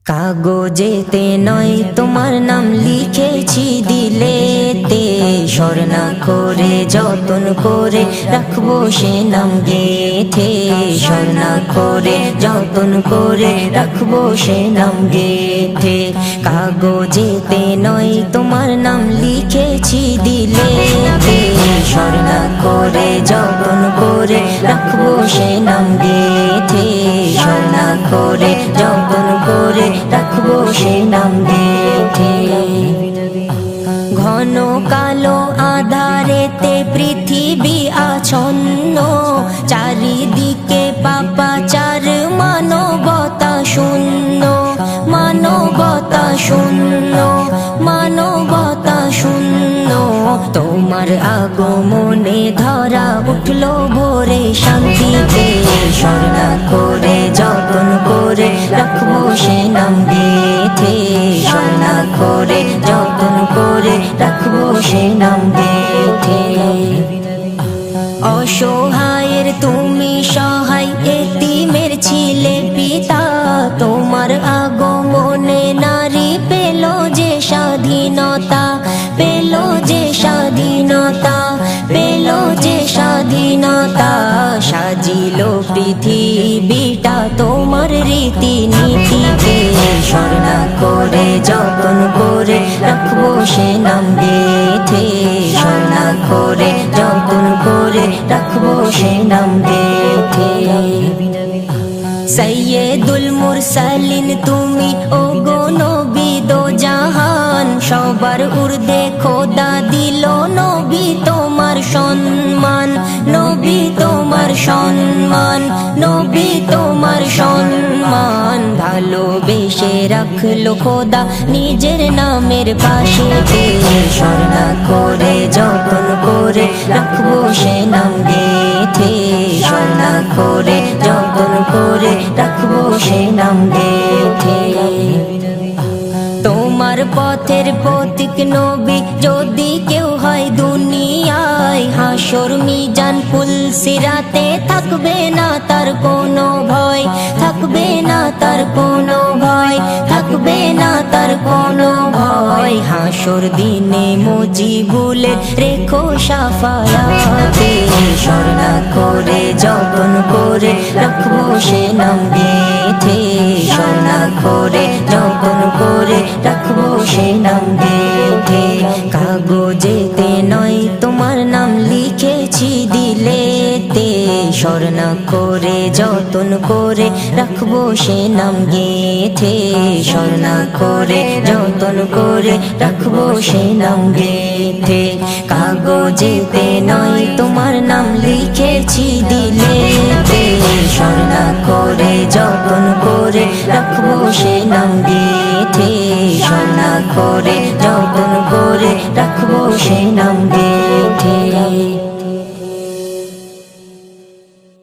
কাগজেতে নয় তোমার নাম লিখেছি দিলেতে, স্বর্ণা করে যতন করে রাখবো সে নাম গেথে। স্বর্ণা করে যতন করে রাখবো সে নাম গেথে। কাগজেতে নয় তোমার নাম লিখেছি দিলেতে, স্বর্ণা করে যতন করে রাখবো সে নাম গেথে। স্বর্ণা করে যতন করে রাখবো সে নাম গেথে। ঘন কালো আধারেতে পৃথিবী আচ্ছন্ন, চারিদিকে পাপাচার মানবতা শূন্য, মানবতা শূন্য, মানবতা শূন্য। তোমার আগমনে ধরা উঠলো ভোরে শান্তিতে, স্বর্ণা করে যতন করে রাখবো সে নাম গেথে। স্বর্ণা করে যতন করে রাখবো সে নাম গেথে। অসহায়ের তুমি সহায়, এতিমের ছিলে পিতা, তোমার আগমনে নারী পেল যে স্বাধীনতা, পেল যে স্বাধীনতা, পেল যে স্বাধীনতা। সাজিল পৃথিবীটা তোমার রীতিনীতিতে, স্বর্ণা করে যতন করে রাখবো সে নাম গেথে। স্বর্ণা করে যতন করে রাখবো সে নাম গেথে। সৈয়দুল মুরসালিন তুমি ওগো নবী দো জাহান, সবার ঊর্ধ্বে খোদা দিল নবী তোমার সম্মান, নবী তোমার সম্মান, নবী তোমার সম্মান। ভালোবেসে রাখলো খোদা নিজের নামের পাশেতে, স্বর্ণা করে যতন করে রাখবো সে নাম গেথে। স্বর্ণা করে যতন করে রাখবো সে নাম গেথে। তোমার পথের পথিক নবী যদি কেউ হয় দুনিয়ায়, হাসর মিজান পুলসিরাতে থাকবে না তার কোনো ভয়, থাকবে না তার কোনো ভয়, থাকবে না তার কোনো ভয়। হাসর দিনে মুজিবুলে রেখো শাফায়াতে, স্বর্ণা করে যতন করে রাখবো সে নাম গেথে। স্বর্ণা করে যতন করে রাখবো সে নাম গেথে। কাগজেতে নয় তোমার নাম লিখেছি দিলেতে, স্বর্ণা করে যতন করে রাখবো সে নাম গেথে। স্বর্ণা করে যতন করে রাখবো সে নাম গেথে। কাগজেতে নয় তোমার নাম লিখেছি দিলেতে, স্বর্ণা করে যতন করে রাখবো সে নাম গেথে। স্বর্ণা করে যতন